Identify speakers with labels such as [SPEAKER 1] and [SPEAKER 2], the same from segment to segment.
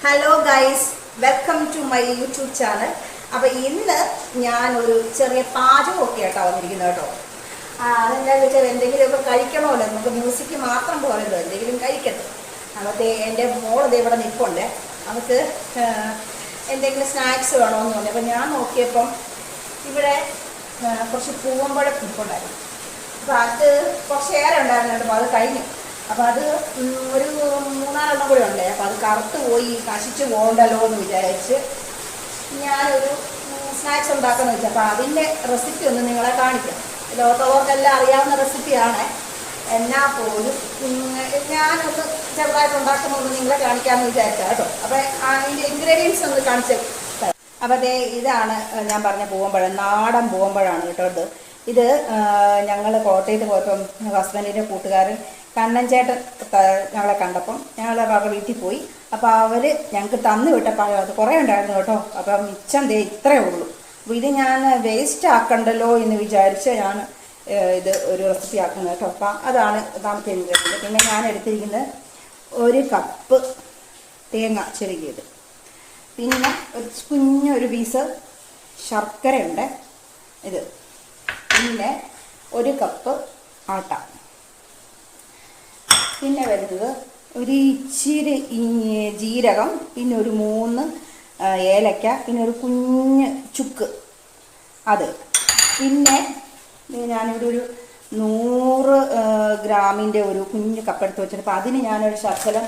[SPEAKER 1] Hello guys, welcome to my YouTube channel. അപ്പോൾ ഇന്ന് ഞാനൊരു ചെറിയ പാചകമൊക്കെ ആയിട്ടോ വന്നിരിക്കുന്നത് കേട്ടോ. അതെന്താണെന്ന് വെച്ചാൽ എന്തെങ്കിലുമൊക്കെ കഴിക്കണമല്ലോ, നമുക്ക് മ്യൂസിക് മാത്രം പോകണല്ലോ, എന്തെങ്കിലും കഴിക്കട്ടെ. അപ്പോൾ എൻ്റെ മോളത് ഇവിടെ നിൽപ്പുണ്ട്, നമുക്ക് എന്തെങ്കിലും സ്നാക്സ് വേണമെന്ന് പറഞ്ഞു. അപ്പോൾ ഞാൻ നോക്കിയപ്പം ഇവിടെ കുറച്ച് പൂവമ്പഴം നിൽപ്പുണ്ടായിരുന്നു. അപ്പോൾ അത് കുറച്ചേറെ ഉണ്ടായിരുന്നു കേട്ടോ. അപ്പോൾ അത് കഴിഞ്ഞു. അപ്പോൾ അത് ഒരു 3-4 കൂടെ ഉണ്ട്. അപ്പോൾ അത് കറുത്ത് പോയി നശിച്ച് പോകണ്ടല്ലോ എന്ന് വിചാരിച്ച് ഞാനൊരു സ്നാക്സ് ഉണ്ടാക്കാമെന്ന് വെച്ചാൽ. അപ്പോൾ അതിൻ്റെ റെസിപ്പി ഒന്ന് നിങ്ങളെ കാണിക്കാം. ലോകത്തോർക്കെല്ലാം അറിയാവുന്ന റെസിപ്പിയാണ്. എന്നാൽ പോലും ഞാനൊന്ന് ചെറുതായിട്ട് ഉണ്ടാക്കുമ്പോൾ നിങ്ങളെ കാണിക്കാമെന്ന് വിചാരിച്ചാൽ കേട്ടോ. അപ്പോൾ അതിൻ്റെ ഇൻഗ്രീഡിയൻസ് ഒന്ന് കാണിച്ച്. അപ്പോൾ അതേ ഇതാണ് ഞാൻ പറഞ്ഞ പൂവമ്പഴം, നാടൻ പൂവമ്പഴമാണ് കേട്ടോ. ഇത് ഞങ്ങൾ കോട്ടയത്ത് പോയപ്പം ഹസ്ബൻഡിൻ്റെ കൂട്ടുകാരൻ കണ്ണൻ ചേട്ടൻ ഞങ്ങളെ കണ്ടപ്പം ഞങ്ങൾ അവരുടെ വീട്ടിൽ പോയി. അപ്പോൾ അവർ ഞങ്ങൾക്ക് തന്നു വിട്ട പഴം അത് കുറേ ഉണ്ടായിരുന്നു കേട്ടോ. അപ്പം മിച്ചം ദേ ഇത്രയേ ഉള്ളൂ. അപ്പോൾ ഇത് ഞാൻ വേസ്റ്റ് ആക്കണ്ടല്ലോ എന്ന് വിചാരിച്ച് ഞാൻ ഇത് ഒരു റെസിപ്പി ആക്കുന്നത് കേട്ടോ. അപ്പം അതാണ് ഒന്നാമത്തെ ഇൻഗ്രീഡിയൻറ്റ്. പിന്നെ ഞാൻ എടുത്തിരിക്കുന്നത് 1 കപ്പ് തേങ്ങ ചെറുകിയത്, പിന്നെ ഒരു കുഞ്ഞൊരു പീസ് ശർക്കരയുണ്ട് ഇത്, പിന്നെ 1 കപ്പ് ആട്ട, പിന്നെ വരുന്നത് ഒരു ഇച്ചിരി ജീരകം, പിന്നെ ഒരു 3 ഏലക്ക, പിന്നെ ഒരു കുഞ്ഞ് ചുക്ക് അത്, പിന്നെ ഞാനിവിടെ ഒരു 100 ഗ്രാമിൻ്റെ ഒരു കുഞ്ഞ് കപ്പെടുത്ത് വെച്ചിട്ട്. അപ്പോൾ അതിന് ഞാനൊരു ശകലം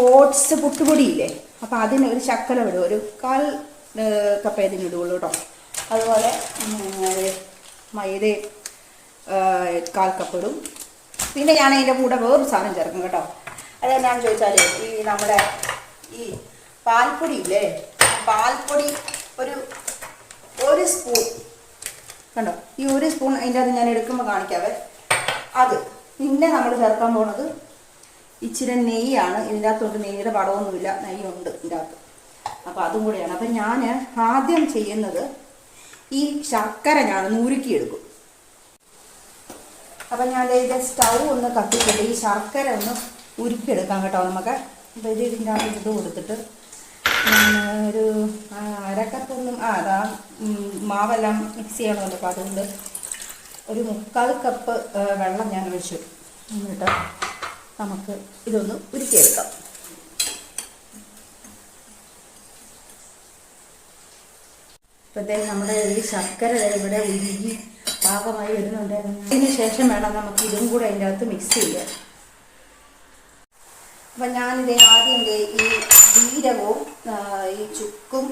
[SPEAKER 1] ഓട്സ് പുട്ടുപൊടിയില്ലേ, അപ്പോൾ അതിനൊരു ശകലം ഇടും, ഒരു 1/4 കപ്പ് ഇതിനിടുള്ളൂ കേട്ടോ. അതുപോലെ മൈദ 1/4 കപ്പ് ഇടും. പിന്നെ ഞാൻ അതിൻ്റെ കൂടെ വേറൊരു സാധനം ചേർക്കും കേട്ടോ. അതെന്നാന്ന് ചോദിച്ചാൽ ഈ നമ്മുടെ ഈ പാൽപ്പൊടി ഇല്ലേ, പാൽപ്പൊടി ഒരു സ്പൂൺ കണ്ടോ, ഈ 1 സ്പൂൺ അതിൻ്റെ അത് ഞാൻ എടുക്കുമ്പോൾ കാണിക്കാവേ. അത് പിന്നെ നമ്മൾ ചേർക്കാൻ പോകുന്നത് ഇച്ചിരി നെയ്യാണ്. ഇതിൻ്റെ അകത്തോട്ട് നെയ്യുടെ പടമൊന്നുമില്ല, നെയ്യുണ്ട് ഇതിൻ്റെ അകത്ത്. അപ്പോൾ അതും കൂടെയാണ്. അപ്പം ഞാൻ ആദ്യം ചെയ്യുന്നത് ഈ ശർക്കര ഞാൻ ഉരുക്കിയെടുക്കും. അപ്പം ഞാൻ ഇത് സ്റ്റൗ ഒന്ന് കത്തിച്ചിട്ട് ഈ ശർക്കര ഒന്ന് ഉരുക്കിയെടുക്കാം കേട്ടോ നമുക്ക്. അപ്പോൾ ഇതിൻ്റെ അകത്ത് ഇത് കൊടുത്തിട്ട് ഒരു 1/2 കപ്പൊന്നും അതാ മാവെല്ലാം മിക്സ് ചെയ്യണമല്ലോ. അപ്പോൾ അതുകൊണ്ട് ഒരു 3/4 കപ്പ് വെള്ളം ഞാൻ ഒഴിച്ചു. എന്നിട്ട് നമുക്ക് ഇതൊന്ന് ഉരുക്കിയെടുക്കാം. അപ്പോഴത്തേക്ക് നമ്മുടെ ഈ ശർക്കര ഇവിടെ ഉരുകി പാകമായി വരുന്നുണ്ടായിരുന്നു. അതിന് ശേഷം വേണം നമുക്ക് ഇതും കൂടെ അതിൻ്റെ അകത്ത് മിക്സ് ചെയ്യാൻ. അപ്പം ഞാനിത് ആദ്യം ഈ ജീരകവും ഈ ചുക്കും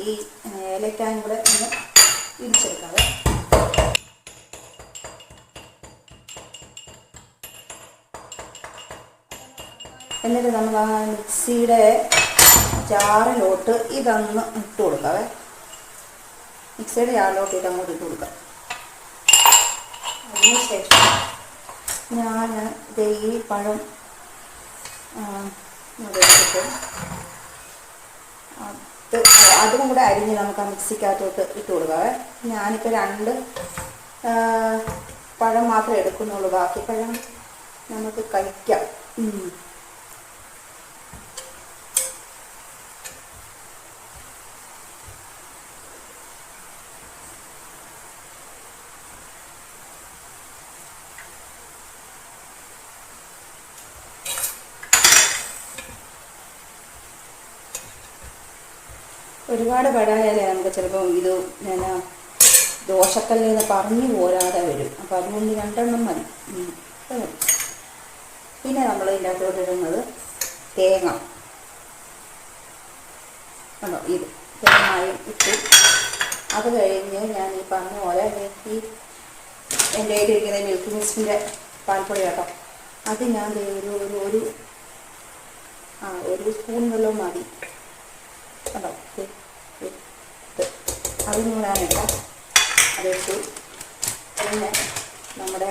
[SPEAKER 1] ഈ ഏലക്കായും കൂടെ ഒന്ന് ഇടിച്ചെടുക്കാതെ. എന്നിട്ട് നമ്മൾ ആ മിക്സിയുടെ ജാറിലോട്ട് ഇതൊന്ന് ഇട്ട് കൊടുക്കാവേ. മിക്സിയുടെ ജാറിലോട്ട് ഇതങ്ങോട്ട് ഇട്ട് കൊടുക്കാം. അതിനുശേഷം ഞാൻ ഈ പഴം എടുത്തിട്ട് അതും കൂടെ അരിഞ്ഞ് നമുക്ക് ആ മിക്സിക്കകത്തോട്ട് ഇട്ട് കൊടുക്കാവേ. ഞാനിപ്പോൾ 2 പഴം മാത്രമേ എടുക്കുന്നുള്ളൂ, ബാക്കി പഴം നമുക്ക് കഴിക്കാം. ഒരുപാട് പഴമായാലേ നമുക്ക് ചിലപ്പോൾ ഇത് ദോശക്കല്ലിൽ നിന്ന് പറഞ്ഞു പോരാതെ വരും. അപ്പോൾ അതുകൊണ്ട് 2 മതി. പിന്നെ നമ്മൾ ഇതിൻ്റെ അകത്തോട്ട് ഇടുന്നത് തേങ്ങ കണ്ടോ, ഇത് തേങ്ങയും ഇട്ട്. അത് കഴിഞ്ഞ് ഞാൻ ഈ പറഞ്ഞ പോലെ ഈ എൻ്റെ കയ്യിലിരിക്കുന്ന മിൽക്ക് മിസ്റ്റിൻ്റെ പാൽപ്പൊടി കേട്ടോ, അത് ഞാൻ ഒരു സ്പൂൺ വെള്ളം മതി കണ്ടോ. അതും കൂടാനിടാം. അതിട്ട് പിന്നെ നമ്മുടെ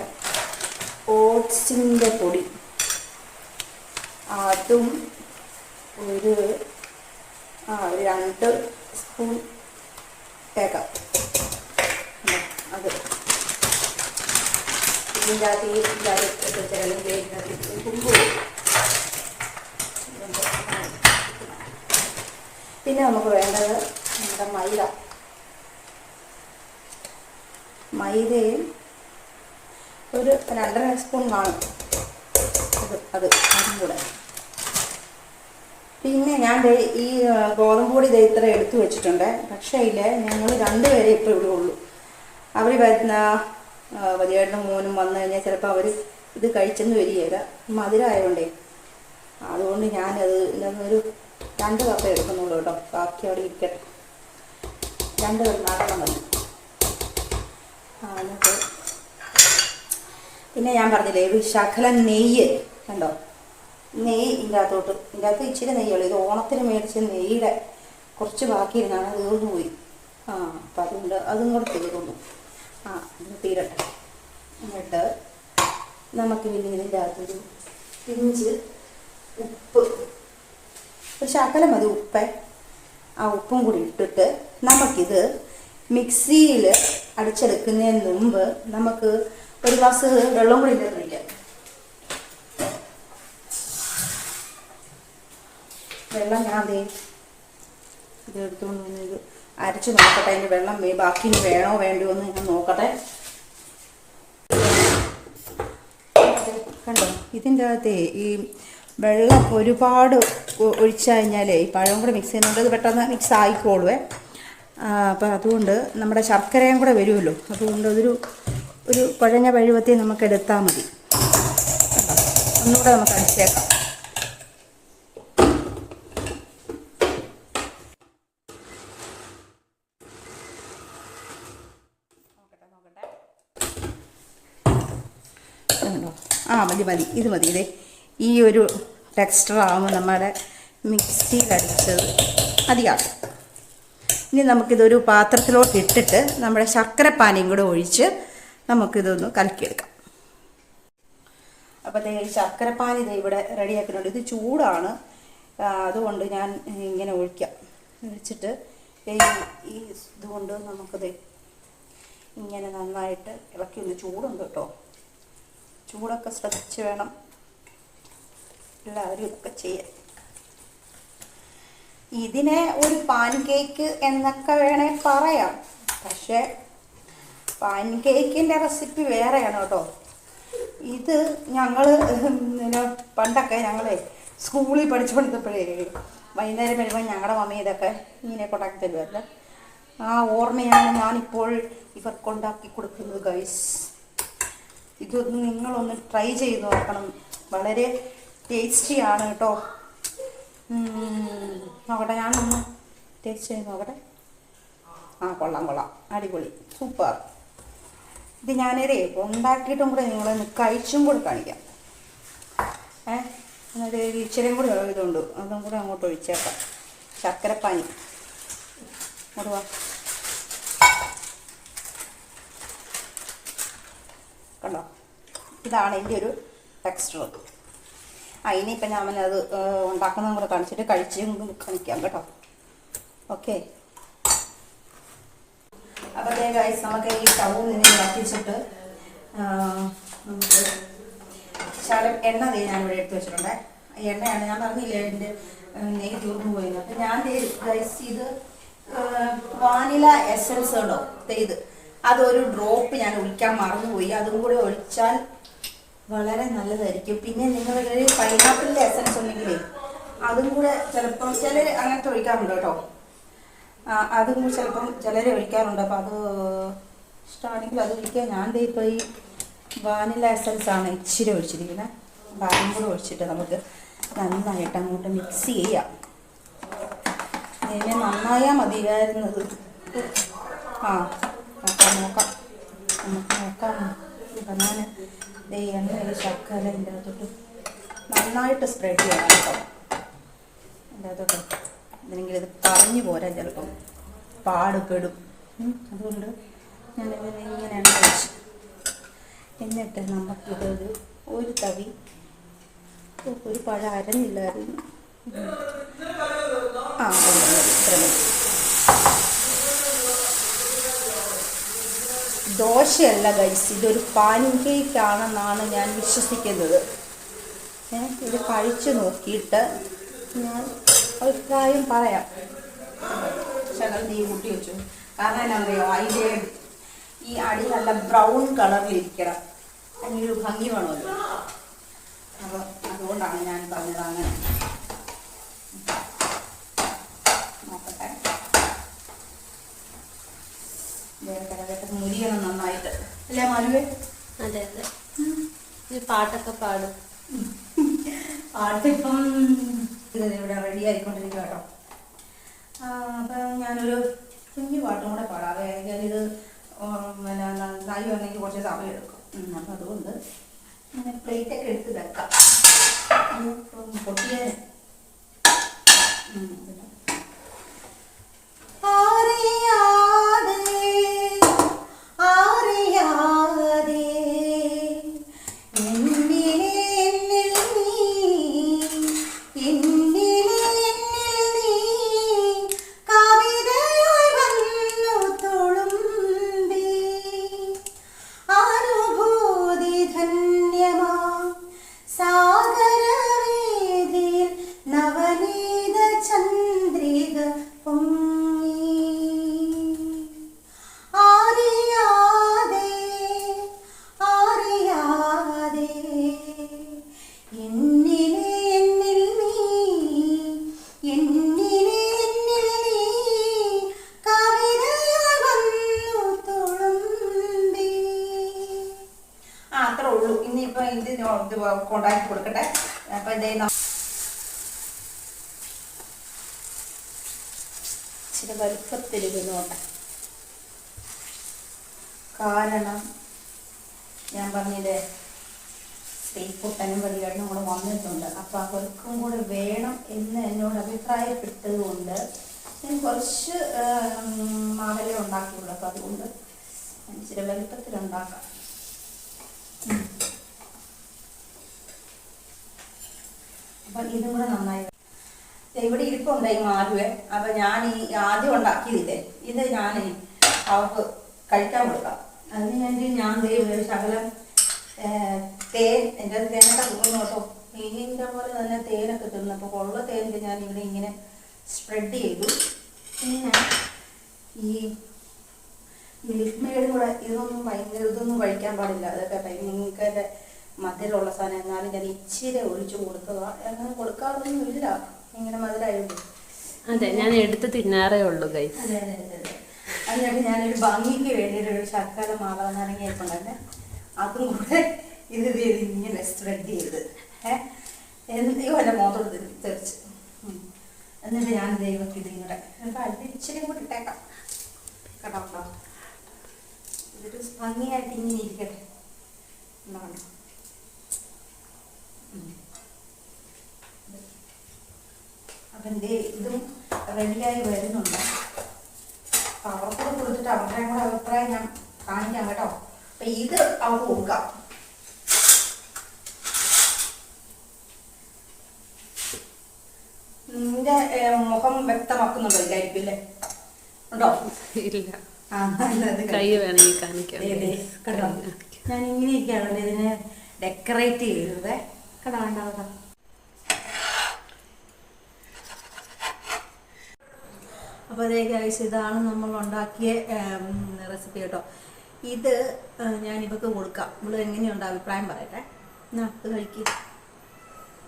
[SPEAKER 1] ഓട്സിൻ്റെ പൊടി അതും ഒരു 2 സ്പൂൺ തേക്കാം. അത് ഇതിൻ്റെ അകത്ത് ചിലവും കുമ്പും പിന്നെ നമുക്ക് വേണ്ടത് നമ്മുടെ മൈദയും ഒരു 2.5 സ്പൂൺ കാണും അതും കൂടെ. പിന്നെ ഞാൻ ഈ ഗോതമ്പ് പൊടി ഇത്ര എടുത്തു വെച്ചിട്ടുണ്ട്. പക്ഷേ ഞങ്ങൾ 2 പേരെ ഇപ്പോൾ ഇവിടെ ഉള്ളൂ. അവർ വരുന്ന വലിയേട്ടനും മോനും വന്നു കഴിഞ്ഞാൽ ചിലപ്പോൾ അവർ ഇത് കഴിച്ചെന്ന് വരികയില്ല, മധുരമായതുകൊണ്ടേ. അതുകൊണ്ട് ഞാനത് ഒരു 2 കപ്പ് എടുക്കുന്നുള്ളൂ കേട്ടോ. ബാക്കി അവിടെ ഇരിക്കട്ടെ. 2 കപ്പ് നടണം മതി. എന്നിട്ട് പിന്നെ ഞാൻ പറഞ്ഞില്ലേ ഒരു ശകലം നെയ്യ് കണ്ടോ, നെയ്യ് ഇതിൻ്റെ അകത്ത് ഇച്ചിരി നെയ്യുള്ളൂ. ഇത് ഓണത്തിന് മേടിച്ച നെയ്യുടെ കുറച്ച് ബാക്കിയിരുന്നാണ്, തീർന്നു പോയി. അപ്പം അതുകൊണ്ട് അതും കൂടെ തീർന്നു. ഇത് തീരട്ടെ. എന്നിട്ട് നമുക്ക് പിന്നെ ഇതിൻ്റെ അകത്തൊരു പിഞ്ച് ഉപ്പ്, ഒരു ശകലം മതി ഉപ്പ്. ആ ഉപ്പും കൂടി ഇട്ടിട്ട് നമുക്കിത് മിക്സിയിൽ അടിച്ചെടുക്കുന്നതിന് മുമ്പ് നമുക്ക് ഒരു ഗ്ലാസ് വെള്ളം കൂടി ഇട്ടിരിക്കാം. വെള്ളം ഞാൻ ഇത് എടുത്തുകൊണ്ട് വന്ന് ഇത് അരച്ച് നോക്കട്ടെ. അതിൻ്റെ വെള്ളം ബാക്കി വേണോ വേണ്ടിയോ എന്ന് ഞാൻ നോക്കട്ടെ. കണ്ടോ, ഇതിൻ്റെ അകത്ത് ഈ വെള്ളം ഒരുപാട് ഒഴിച്ചു കഴിഞ്ഞാലേ ഈ പഴവും കൂടെ മിക്സ് ചെയ്യുന്നുണ്ട്, അത് പെട്ടെന്ന് മിക്സ് ആയിക്കോളുവേ. അപ്പം അതുകൊണ്ട് നമ്മുടെ ശർക്കരയും കൂടെ വരുമല്ലോ, അതുകൊണ്ട് ഒരു കുഴഞ്ഞ പഴുവത്തിൽ നമുക്ക് എടുത്താൽ മതി. ഒന്നുകൂടെ നമുക്ക് അടിച്ചേക്കാം. മതി ഇത് മതി. ഇതേ ഈ ഒരു ടെക്സ്ചർ ആകുമ്പോൾ നമ്മുടെ മിക്സിയിലടിച്ചത് മതിയാകും. ഇനി നമുക്കിതൊരു പാത്രത്തിലോട്ട് ഇട്ടിട്ട് നമ്മുടെ ശർക്കരപ്പാനിയും കൂടെ ഒഴിച്ച് നമുക്കിതൊന്ന് കലക്കിയെടുക്കാം. അപ്പോൾ ശർക്കരപ്പാനി ഇവിടെ റെഡിയാക്കുന്നുണ്ട്. ഇത് ചൂടാണ്, അതുകൊണ്ട് ഞാൻ ഇങ്ങനെ ഒഴിച്ചിട്ട് ഈ ഇതുകൊണ്ട് നമുക്കത് ഇങ്ങനെ നന്നായിട്ട് ഇളക്കി. ഒന്ന് ചൂടുണ്ട് കേട്ടോ, ചൂടൊക്കെ ശ്രദ്ധിച്ച് വേണം എല്ലാവരും ഇതൊക്കെ ചെയ്യാൻ. ഇതിനെ ഒരു പാൻ കേക്ക് എന്നൊക്കെ വേണേ പറയാം, പക്ഷേ പാൻ കേക്കിൻ്റെ റെസിപ്പി വേറെയാണ് കേട്ടോ. ഇത് ഞങ്ങൾ പണ്ടൊക്കെ സ്കൂളിൽ പഠിച്ചുകൊണ്ടിരുന്നപ്പോഴേ വൈകുന്നേരം വരുമ്പോൾ ഞങ്ങളുടെ മമ്മി ഇതൊക്കെ ഇങ്ങനെ കൊണ്ടാക്കി തരുമല്ലോ. ആ ഓർമ്മയാണ് ഞാനിപ്പോൾ ഇവർക്കുണ്ടാക്കി കൊടുക്കുന്നത് ഗൈസ്. ഇതൊന്ന് നിങ്ങളൊന്ന് ട്രൈ ചെയ്ത് നോക്കണം, വളരെ ടേസ്റ്റിയാണ് കേട്ടോ. നോക്കട്ടെ, ഞാനൊന്ന് ടേസ്റ്റ് ചെയ്ത് നോക്കട്ടെ. കൊള്ളാം, അടിപൊളി, സൂപ്പർ. ഇത് ഞാനേതേ ഉണ്ടാക്കിയിട്ടും കൂടെ നിങ്ങളൊന്ന് കഴിച്ചും കൂടെ കാണിക്കാം. എന്നിട്ട് ഇച്ചിരിയും കൂടെ ഇതുണ്ട്, അതും കൂടെ അങ്ങോട്ട് ഒഴിച്ചേക്കാം. ശർക്കരപ്പാനി കൊടുവാ. കണ്ടോ, ഇതാണ് എൻ്റെ ഒരു ടെക്സ്ചർ. ഇനിയിപ്പം ഞാൻ അത് ഉണ്ടാക്കുന്നതും കൂടെ കാണിച്ചിട്ട് കഴിച്ചും കാണിക്കാം കേട്ടോ. ഓക്കെ, അപ്പോൾ ഗൈസ് നമുക്ക് ഈ സ്റ്റൗവിൽ നിന്ന് ഇളക്കിച്ചിട്ട് നമുക്ക് ശകലം എണ്ണ ഞാനിവിടെ എടുത്ത് വെച്ചിട്ടുണ്ട്. എണ്ണയാണ് ഞാൻ പറഞ്ഞില്ലേ എൻ്റെ നെയ്യ് തീർന്നു പോയത്. അപ്പം ഞാൻ ഗൈസ് ഇത് വാനില എസൻസ് ഉണ്ടോ ഇത്, അതൊരു ഡ്രോപ്പ് ഞാൻ ഒഴിക്കാൻ മറന്നുപോയി. അതും കൂടെ ഒഴിച്ചാൽ വളരെ നല്ലതായിരിക്കും. പിന്നെ നിങ്ങളുടെ പൈനാപ്പിളിൻ്റെ എസൻസ് ഉണ്ടെങ്കിലേ അതും കൂടെ ചിലപ്പം ചിലർ അങ്ങനത്തെ ഒഴിക്കാറുണ്ട് കേട്ടോ. അതും കൂടി ചിലപ്പം ചിലർ ഒഴിക്കാറുണ്ട്. അപ്പോൾ അത് ഇഷ്ടമാണെങ്കിൽ അത് ഒഴിക്കുക. ഞാൻ ഇപ്പോൾ ഈ വാനില എസൻസാണ് ഇച്ചിരി ഒഴിച്ചിരിക്കുന്നത്. അപ്പോൾ അതും കൂടെ ഒഴിച്ചിട്ട് നമുക്ക് നന്നായിട്ട് അങ്ങോട്ട് മിക്സ് ചെയ്യാം. ഇതിനെ നന്നായാൽ മതിയായിരുന്നത്. നോക്കാം നമുക്ക് നോക്കാം. ഇപ്പം ഞാൻ എണ്ണ ശർക്കര എൻ്റെ അകത്തോട്ട് നന്നായിട്ട് സ്പ്രെഡ് ചെയ്യണം കേട്ടോ. എൻ്റെ അകത്തോട്ട് ഇല്ലെങ്കിൽ ഇത് പറഞ്ഞു പോരാ, ചിലപ്പം പാടുപെടും. അതുകൊണ്ട് ഞാനിങ്ങനെ ഒഴിച്ച് എന്നിട്ട് നമുക്കിതൊരു ഒരു തവി, ഒരു പഴം അരഞ്ഞില്ലായിരുന്നു. ഇത്ര മതി. ദോശയല്ല ഗൈസ്, ഇതൊരു പാൻ കേക്കാണെന്നാണ് ഞാൻ വിശ്വസിക്കുന്നത്. ഇത് കഴിച്ചു നോക്കിയിട്ട് ഞാൻ അഭിപ്രായം പറയാം. ശകലം തീ കൂട്ടി വെച്ചു. കാരണം എന്നാണെന്നറിയോ, അതിൻ്റെ ഈ അടി നല്ല ബ്രൗൺ കളറിലിരിക്കണം, അതിനൊരു ഭംഗി വേണമല്ലോ. അപ്പോൾ അതുകൊണ്ടാണ് ഞാൻ പറഞ്ഞത് അങ്ങനെ. നോക്കട്ടെ, കിടക്കട്ടെ, മുരിയണം നന്നായിട്ട് അല്ലേ മാലുവേ?
[SPEAKER 2] അതെ അതെ. ഈ പാട്ടൊക്കെ പാടും.
[SPEAKER 1] പാട്ടിപ്പം ഇവിടെ റെഡി ആയിക്കൊണ്ടിരിക്കുക കേട്ടോ. അപ്പം ഞാനൊരു കുഞ്ഞു പാട്ടും കൂടെ പാടാം. ഇത് പിന്നെ നന്നായി വന്നെങ്കിൽ കുറച്ച് സമയം എടുക്കും. അപ്പം അതുകൊണ്ട് ഇങ്ങനെ പ്ലേറ്റൊക്കെ എടുത്ത് വെക്കാം. പൊട്ടിയ കൊണ്ടാക്കി കൊടുക്കട്ടെ. അപ്പം ഇതേ ഇച്ചിരി വലുപ്പത്തിലിരുന്നോട്ടെ. കാരണം ഞാൻ പറഞ്ഞില്ലേ, ശ്രീകുട്ടനും വലിയേട്ടനും കൂടെ വന്നിട്ടുണ്ട്. അപ്പം അവർക്കും കൂടെ വേണം എന്ന് എന്നോട് അഭിപ്രായപ്പെട്ടതുകൊണ്ട് ഞാൻ കുറച്ച് മാവലേ ഉണ്ടാക്കിയുള്ളൂ. അപ്പം അതുകൊണ്ട് ഇച്ചിരി വലുപ്പത്തിലുണ്ടാക്കാം. അപ്പം ഇതും കൂടെ നന്നായി ഇവിടെ ഇരിപ്പുണ്ടായി മാലുവേ. അപ്പം ഞാൻ ഈ ആദ്യം ഉണ്ടാക്കിയതില്ലേ, ഇത് ഞാൻ അവർക്ക് കഴിക്കാൻ കൊടുക്കാം. അതിന് വേണ്ടി ഞാൻ ഒരു ശകലം തേൻ, എൻ്റെ തേനൊക്കെ തിന്നു കേട്ടോ. ഇതിൻ്റെ പോലെ തന്നെ തേനൊക്കെ തിന്നു. അപ്പോൾ ഉള്ള തേനിൽ ഞാൻ ഇവിടെ ഇങ്ങനെ സ്പ്രെഡ് ചെയ്തു. പിന്നെ ഈ മിൽക്ക് മെയ്ഡും കൂടെ ഇതൊന്നും കഴിക്കാൻ പാടില്ല. അതൊക്കെ ഭയങ്കര മധുരമുള്ള സാധനം. എന്നാലും ഞാൻ ഇച്ചിരി ഒഴിച്ചു കൊടുത്തതാ. അങ്ങനെ കൊടുക്കാറൊന്നും ഇല്ല ഇങ്ങനെ മധുരമായുള്ളൂ.
[SPEAKER 2] അതെ, ഞാൻ എടുത്ത് തിന്നാറേ ഉള്ളൂ ഗൈസ്.
[SPEAKER 1] അതെ അതെ അതെ അതെ. അതിനായിട്ട് ഞാനൊരു ഭംഗിക്ക് വേണ്ടിയിട്ട് ഒരു ശർക്കര മാവ നനങ്ങിയിട്ടുണ്ടല്ലേ, അതും കൂടെ ഇത് ഇങ്ങനെ സ്പ്രെഡ് ചെയ്ത് എന്തെയോ എൻ്റെ മോത്തോട് തെറിച്ച്. എന്നിട്ട് ഞാൻ ദൈവക്ക് ഇതിങ്ങനെ ഇച്ചിരി കൂടി ഇട്ടേക്കാം കേട്ടോ കേട്ടോ. ഇതൊരു ഭംഗിയായിട്ട് ഇങ്ങനെ ഇരിക്കട്ടെ. എന്താണ് അപ്പം ഇതും റെഡിയായി വരുന്നുണ്ട്. അപ്പം അവർക്കൂടെ കൊടുത്തിട്ട് അവരുടെ കൂടെ അഭിപ്രായം ഞാൻ കാണിക്കാം കേട്ടോ. അപ്പം ഇത് അവർക്ക് കൊടുക്കാം. നിന്റെ മുഖം വ്യക്തമാക്കുന്നുണ്ടോ ഇല്ലായിരിക്കും അല്ലേ? ഉണ്ടോ?
[SPEAKER 2] ഇല്ല.
[SPEAKER 1] കൈ വേണമെങ്കിൽ കാണിക്കാം കേട്ടോ. ഞാൻ ഇങ്ങനെ ഇരിക്കുകയാണല്ലോ ഇതിനെ ഡെക്കറേറ്റ് ചെയ്തത് കേട്ടോ. ഉണ്ടാവുക അപ്പോൾ അതേ ഗൈസ്, ഇതാണ് നമ്മൾ ഉണ്ടാക്കിയ റെസിപ്പി കേട്ടോ. ഇത് ഞാനിവർക്ക് കൊടുക്കാം. നമ്മൾ എങ്ങനെയുണ്ട് അഭിപ്രായം പറയട്ടെ. എന്നാ ഇത് കഴിക്കുക,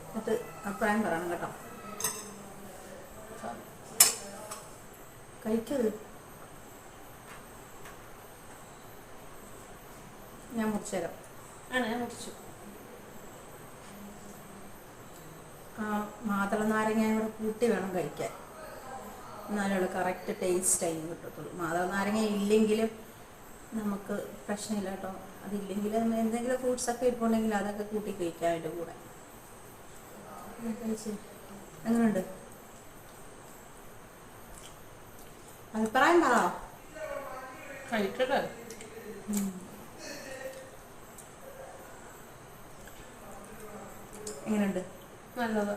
[SPEAKER 1] എന്നിട്ട് അഭിപ്രായം പറയണം കേട്ടോ. കഴിക്കത് ഞാൻ മുറിച്ചു തരാം.
[SPEAKER 2] ഞാൻ മുറിച്ചു.
[SPEAKER 1] മാതള നാരങ്ങ കൂടെ കൂട്ടി വേണം കഴിക്കാൻ, എന്നാലുള്ള കറക്റ്റ് ടേസ്റ്റ് ആയി കിട്ടത്തുള്ളൂ. മാതള നാരങ്ങ ഇല്ലെങ്കിലും നമുക്ക് പ്രശ്നമില്ല കേട്ടോ. അതില്ലെങ്കിലും എന്തെങ്കിലും ഫ്രൂട്ട്സൊക്കെ ഇരിപ്പുണ്ടെങ്കിൽ അതൊക്കെ കൂട്ടി കഴിക്കാം അതിൻ്റെ കൂടെ. കഴിച്ച് എങ്ങനെയുണ്ട് അഭിപ്രായം പറ.
[SPEAKER 2] കഴിക്കട്ടെ.
[SPEAKER 1] എങ്ങനെയുണ്ട്?
[SPEAKER 2] നല്ലത്,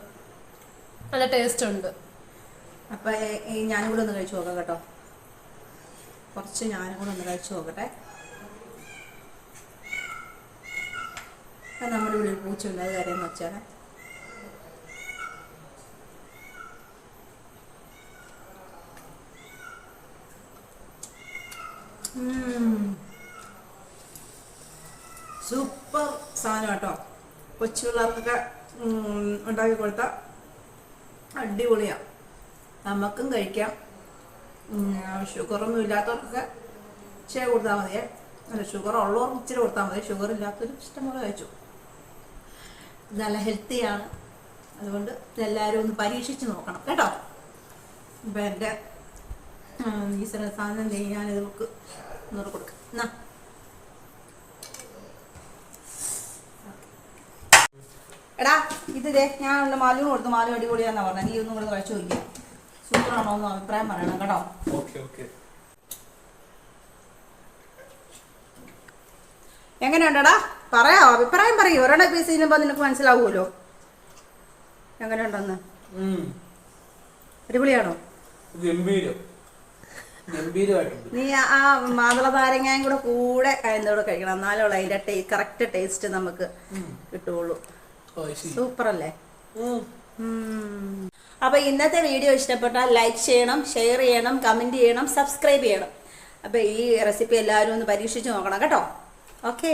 [SPEAKER 2] നല്ല ടേസ്റ്റ് ഉണ്ട്.
[SPEAKER 1] അപ്പം ഞാനും കൂടെ ഒന്ന് കഴിച്ചു നോക്കാം കേട്ടോ. കുറച്ച് ഞാനും കൂടെ ഒന്ന് കഴിച്ചു നോക്കട്ടെ. അപ്പം നമ്മുടെ ഉള്ളിൽ പൂച്ചയുണ്ട്, അത് കാര്യം വെച്ചാൽ സൂപ്പർ സാധനം കേട്ടോ. കൊച്ചു പിള്ളേർക്കൊക്കെ ഉണ്ടാക്കി കൊടുത്താൽ അടിപൊളിയാണ്. നമുക്കും കഴിക്കാം. ഷുഗറൊന്നും ഇല്ലാത്തവർക്കൊക്കെ ഇച്ചിരി കൊടുത്താൽ മതിയേ. അല്ല, ഷുഗർ ഉള്ളവർക്ക് ഇച്ചിരി കൊടുത്താൽ മതി. ഷുഗർ ഇല്ലാത്തവർ ഇഷ്ടംപോലെ കഴിച്ചു. നല്ല ഹെൽത്തിയാണ്. അതുകൊണ്ട് ഇതെല്ലാവരും ഒന്ന് പരീക്ഷിച്ച് നോക്കണം കേട്ടോ. ഇപ്പം എൻ്റെ ഈ സാധനം ഞാനിത് നമുക്ക് ഒന്നുകൂടെ കൊടുക്കാം. എന്നാ എടാ ഇതിതേ ഞാൻ മാലുവിന് കൊടുത്തു. മാലു അടിപൊളിയാന്നാ പറഞ്ഞത്. നീ ഒന്നും കൂടെ കഴിച്ചു നോക്കിയാൽ സൂപ്പറാണോ എന്ന് അഭിപ്രായം പറയണം കേട്ടോ. എങ്ങനെയുണ്ടടാ പറയാമോ? അഭിപ്രായം പറയൂ. ഒരെണ്ണം പീസ് ചെയ്യുമ്പോൾ നിനക്ക് മനസ്സിലാവുമല്ലോ എങ്ങനെയുണ്ടെന്ന്. അടിപൊളിയാണോ? നീ ആ മാതള നാരങ്ങയും കൂടെ കൂടെ കഴിക്കണം. എന്നാലുള്ള അതിന്റെ കറക്റ്റ് ടേസ്റ്റ് നമുക്ക് കിട്ടുള്ളൂ. സൂപ്പർ അല്ലേ? അപ്പൊ ഇന്നത്തെ വീഡിയോ ഇഷ്ടപ്പെട്ടാൽ ലൈക്ക് ചെയ്യണം, ഷെയർ ചെയ്യണം, കമന്റ് ചെയ്യണം, സബ്സ്ക്രൈബ് ചെയ്യണം. അപ്പൊ ഈ റെസിപ്പി എല്ലാവരും ഒന്ന് പരീക്ഷിച്ച് നോക്കണം കേട്ടോ. ഓക്കെ.